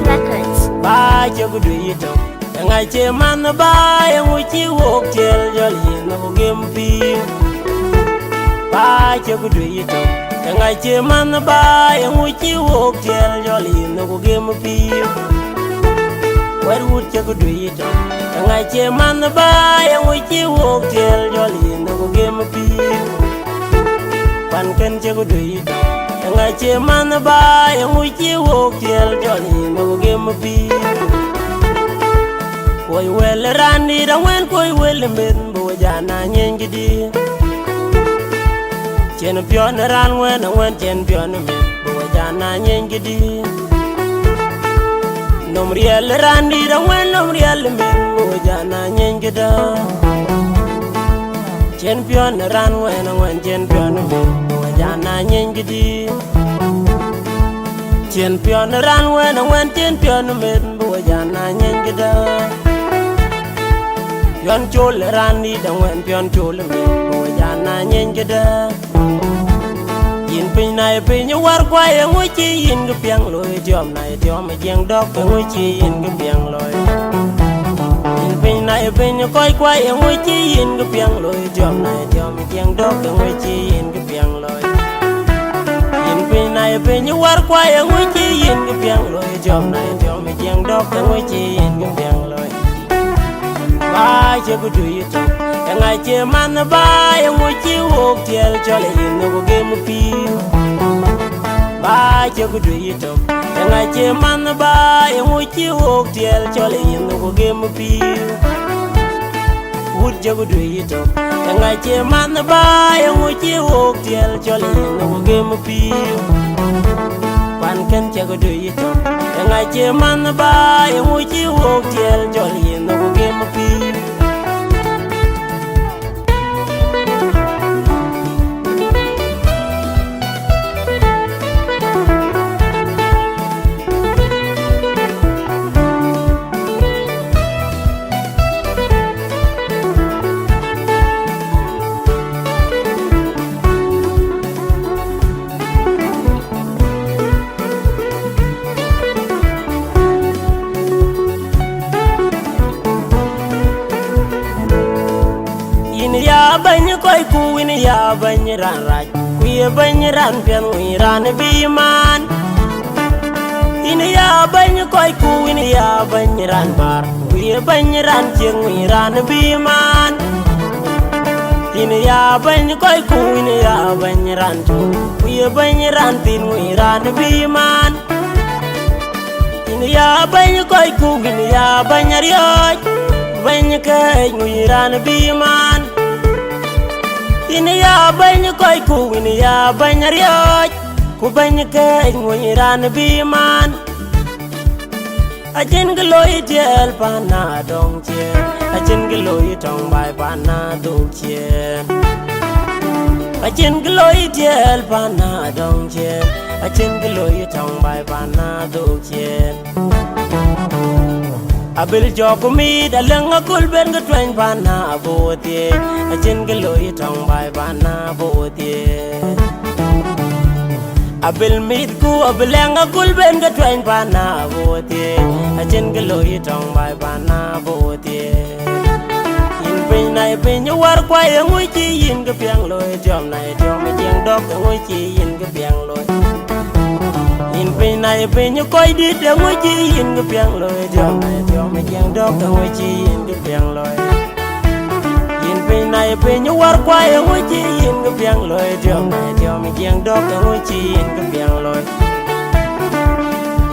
Records. Ba che gu du yito ngai che man ba yang uchi wok chel jol yin no gem pi ba che gu du yito ngai che man ba yang uchi wok chel jol yin no gem pi wer wut che gu du yito ngai che man ba yang uchi wok chel jol yin no gem pi pan ken che gu du yito ngai che man ba yang uchi wok chel jol yin no gem pi koi wel rani da wen koi wel men bo jana nyen gidi chen pion ran wen chen pion men bo jana nyen gidi nom riel rani da wen nom riel men bo jana nyen gida chen pion ran wen chen pion men bo jana nyen gidi chen pion ran wen chen pion men bo jana nyen gida yon chol rani da wen pion chol me bo jana nyen gida yin pin nai pin war kwa yang uchi yin gu piang loi tiom nai tiom jeng dok yang uchi yin gu piang loi yin pin nai pin koi kwa yang uchi yin gu piang loi tiom nai tiom jeng dok yang uchi yin gu piang loi yin pin nai pin war kwa yang uchi yin gu piang loi tiom nai tiom jeng dok yang uchi yin gu piang loi ba che gu du yito ngai che man ba yang uchi wok chel chol yin no gem pi ba che gu du yito ngai che man ba yang uchi wok chel chol yin no gem pi wut che gu du yito ngai che man ba yang uchi wok chel chol yin no gem pi pan ken che gu du yito ngai che man ba yang uchi wok chel chol yin no gem pi ya bany koi ku win ya bany ran raj ku ye bany ran pian wi ran bi man in ya bany koi ku win ya bany ran bar ku ye bany ran jeng wi ran bi man in ya bany koi ku win ya bany ran tu ku ye bany ran tin wi ran bi man in ya bany koi ku win ya bany rioj bany kai wi ran bi man ini ya bany koi ku ini ya bany rioj ku bany kai ngui ran bi man ajin gloi tiel pana dong chien ajin gloi tong bai pana dong chien ajin gloi tiel pana dong chien ajin gloi tong bai pana dong chien abil joko mi da lenga kul ben ga twen pana abotie ajin gloi tong bai pana abotie abil mit ku abilenga kul ben ga twen pana abotie ajin gloi tong bai pana abotie in pin nai pin war kwa yang uchi yin ga piang loi jom nai jom jeng dok yang uchi yin ga piang loi in pin nai pin koi dit yang uchi yin ga piang loi jom nai jom jeng dok yang uchi yin ga piang loi in pin nai pin war kwa yang uchi yin ga piang loi jom nai jom jeng dok yang uchi yin ga piang loi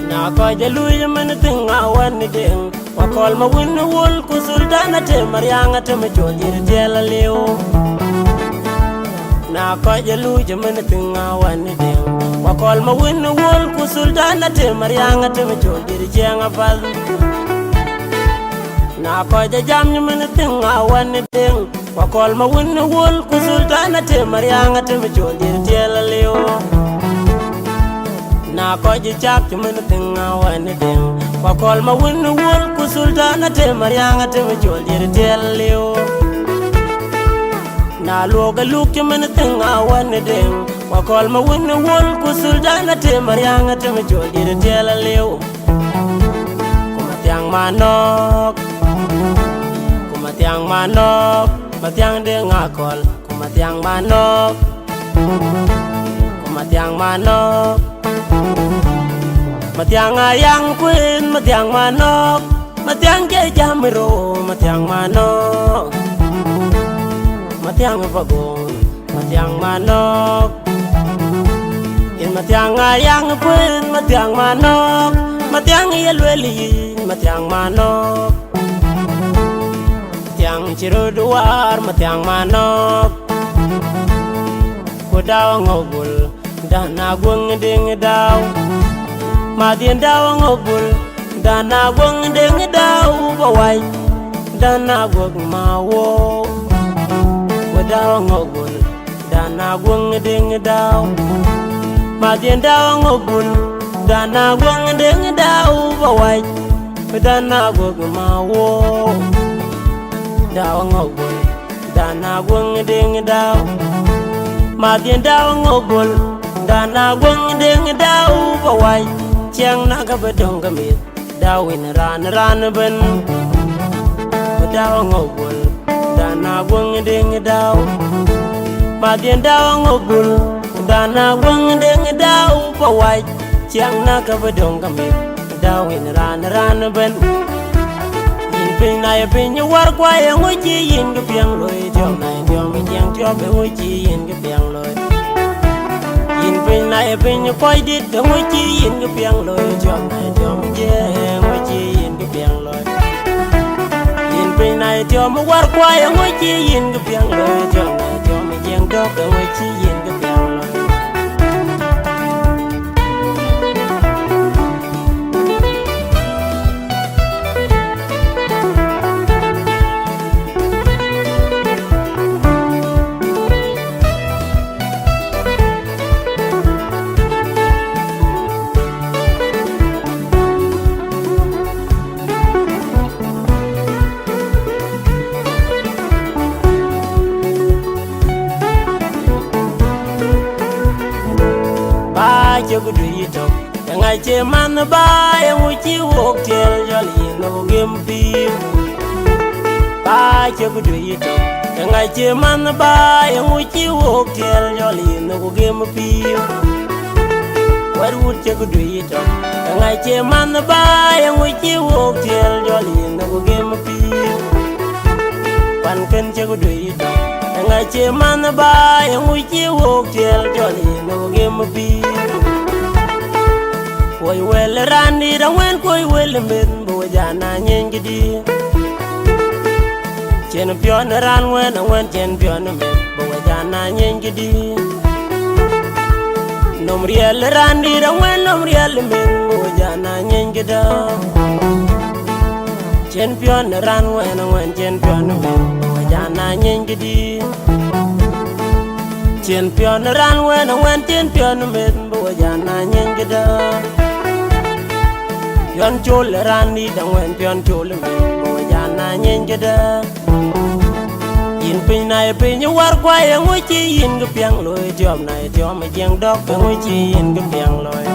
na ko je lui man ting awan ni ding wa kol ma win wol ku sultana te maryanga te ma jojir jela leo na ko je lui man ting awan ni ding wa kol ma win wol ku sultana te maryanga te ma jojir jenga fal na ko je jam ni man ting awan ni ding wa kol ma win wol ku sultana te maryanga te ma jojir jela leo na ko je chap ti man ting awan ni ding wa kol ma win wol ku sultana te maryanga te ma jojir jela leo na loga luk ti man ting awan ni ding wa kol ma win wol ku sultana te maryanga te ma jojir jela leo manok kumatiang manok matiang de ngakol kumatiang manok kumatiang manok matiang ayang kuin matiang manok matiang ke jamro matiang manok matiang pagong matiang manok in matiang ayang kuin matiang manok matiang yelweli matiang manok matiang ciruduar matiang manok kudaw ngobul dana gwang ding daw madien daw ngobul dana gwang ding daw bawai dana gwang mawo kudaw ngobul dana gwang ding daw madien daw ngobul dana gwang ding daw bawai dana gwang mawo daw ngobul dana gwang ding daw madien daw ngobul dana gwang ding daw bawai chiang na ka bedong gamit daw in ran ben daw ngobul dana gwang ding daw madien daw ngobul dana gwang ding daw bawai chiang na ka bedong gamit daw in ran ben in pin na pin you war kwa yang uchi yin ga piang loi jom na jom yang cho be uchi yin ga piang loi in pin na pin you koi dit ga uchi yin ga piang loi jom na jom yang uchi yin ga piang loi in pin na jom war kwa yang uchi yin ga piang loi jom na jom yang dok ga uchi yin ga piang loi cho cái đuôi tóc ngày chế man ba em muốn chiếu hộp theo cho liền nó game phim ba cho cái đuôi tóc ngày chế man ba em muốn chiếu hộp theo cho liền nó game phim quay đuôi cho cái đuôi tóc ngày chế man ba em muốn chiếu hộp theo cho liền nó game phim quan cân cho cái đuôi tóc ngày chế man ba em muốn chiếu hộp theo cho liền nó game phim koi wel rani da wen koi wel men bo jana nyen gidi champion ran wen champion men bo jana nyen gidi nom riel rani da wen nom riel men bo jana nyen gida champion ran wen champion men bo jana nyen gidi champion ran wen champion men bo jana nyen gida yon chol rani da wen pion chol me bo jana nyen geda in pin na pin you war kwa yang uchi yin ga piang loi jom na jom jeng dok ga uchi yin ga piang loi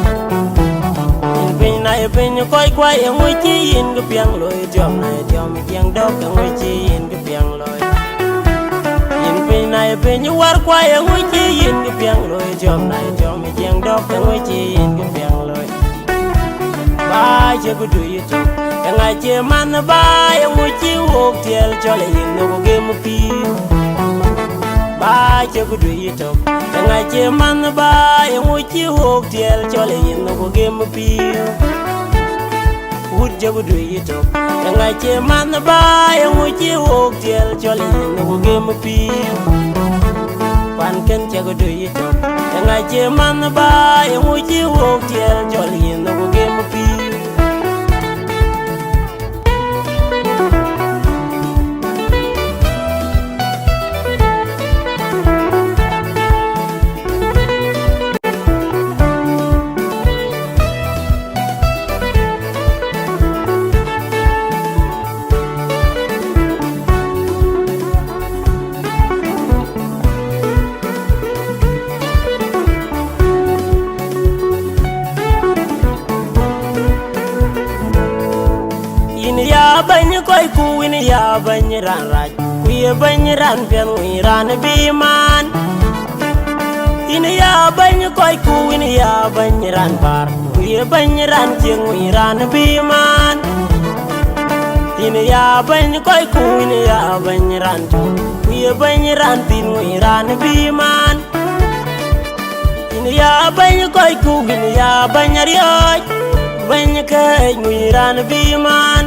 in pin na pin you koi kwa yang uchi yin ga piang loi jom na jom jeng dok ga uchi yin ga piang loi in pin na pin you war kwa yang uchi yin ga piang loi jom na jom jeng dok ga uchi yin ga piang loi ba che ku du yi to nga che man ba yang mu chi wok tiel cho le yin no ge mu pi ba che ku du yi to nga che man ba yang mu chi wok tiel cho le yin no ge mu pi wut je ku du yi to nga che man ba yang mu chi wok tiel cho le yin no ge mu pi pan ken che ku du yi to nga che man ba yang mu chi wok tiel cho le yin no ge mu pi banya koi ku ini ya banya ran raj ku ye banya ran pian wi ran biman ini ya banya koi ku ini ya banya ran bar ku ye banya ran jeng wi ran biman ini ya banya koi ku ini ya banya ran ku ye banya ran tin wi ran biman ini ya banya koi ku ini ya banya rioj banya kai wi ran biman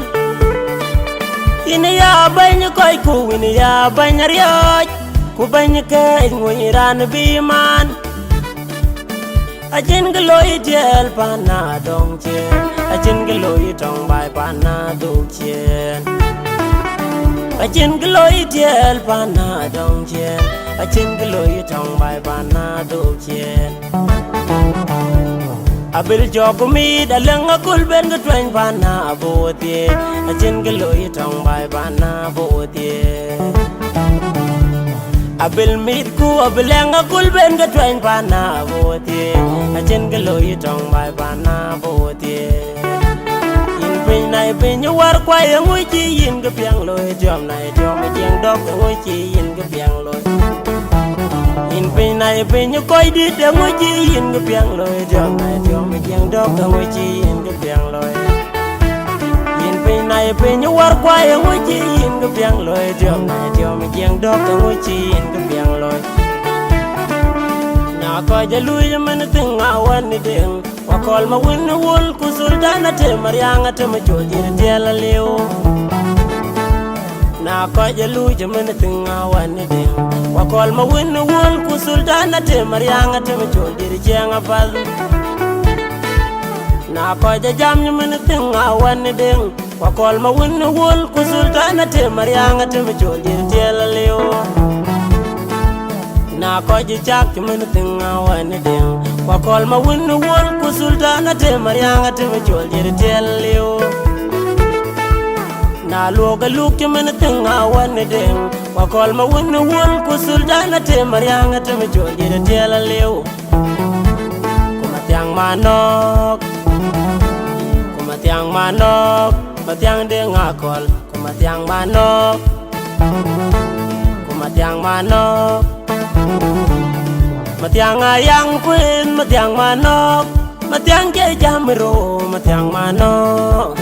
ini ya banya koi ku ini ya banya rioj ku banya kai wi ran biman ajin galoi diel pana dong chen ajin galoi tong bai pana dong chen ajin galoi diel pana dong chen ajin galoi tong bai pana dong chen abil jokumi dalang akul ben gatwain pana abotie ajin galoi tong bai pana abotie abil mitku abilang akul ben gatwain pana abotie ajin galoi tong bai pana abotie in pin nai pin war kwai ngui chi yin ga piang loi jom nai jom jeng dok ngui chi yin ga piang loi in pin nai pin koi dit ngui chi yin ga piang loi jom nai jom jeng dok ngui chi yin ga piang loi in pin nai pin war kwai ngui chi yin ga piang loi jom nai jom jeng dok ngui chi yin ga piang loi na ko ja lui man ting awan ni ding wa kol ma win wol ku sultana te maryanga te ma jojir tela leo na ko ja lui man ting awan ni ding wa kol ma win wol ku sultana te maryanga te ma jojir jenga fal na ko ja jam man ting awan ni ding wa kol ma win wol ku sultana te maryanga te ma jojir tela leo na ko ji chak men ting awan ding wa kol ma win wol ku sultana te maryanga te ma jol dir telio na loga luk men ting awan ding wa kol ma win wol ku sultana te maryanga te ma jol dir telio kuma tiang manok kuma tiang manok ma tiang ding akol kuma tiang manok kuma tiang manok matiang ayang quên matiang manok matiang ke jamro matiang manok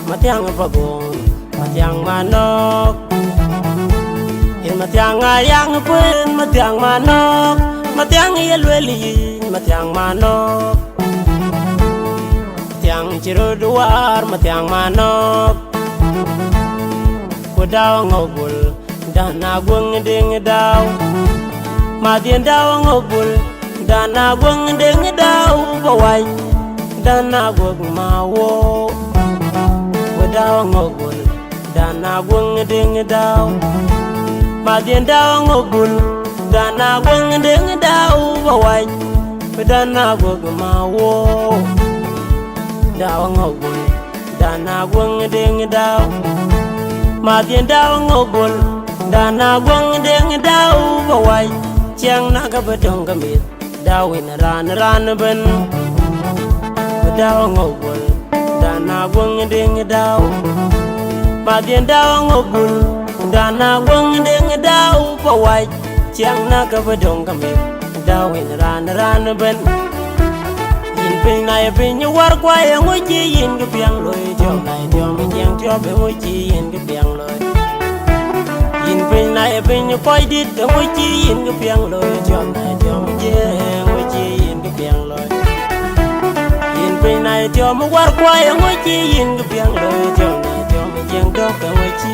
matiang pagong matiang manok in matiang ayang quên matiang manok matiang yelweli matiang manok matiang ciruduar matiang manok kudaw ngobul dana gwang ding daw madien daw ngobul dana gwang ding daw bawai dana gwag mawo daw ngobul dana gwang ding daw madien daw ngobul dana gwang ding daw bawai dana gwag mawo daw ngobul dana gwang ding daw madien daw ngobul dana gwang ding daw bawai chiang na ga badong gamit dawin ran ben daw ngobul dana gwang ding daw madien daw ngobul dana gwang ding daw bawai chiang na ga badong gamit dawin ran ben in pin nai pin war kwai ngui chi yin ga piang loi jom nai jom jeng tyo be ngui chi yin ga piang loi in pin nai pin koi dit ngui chi yin ga piang loi jom nai jom jeng ngui chi yin ga piang loi in pin nai jom war kwai ngui chi yin ga piang loi jom nai jom jeng dok ngui chi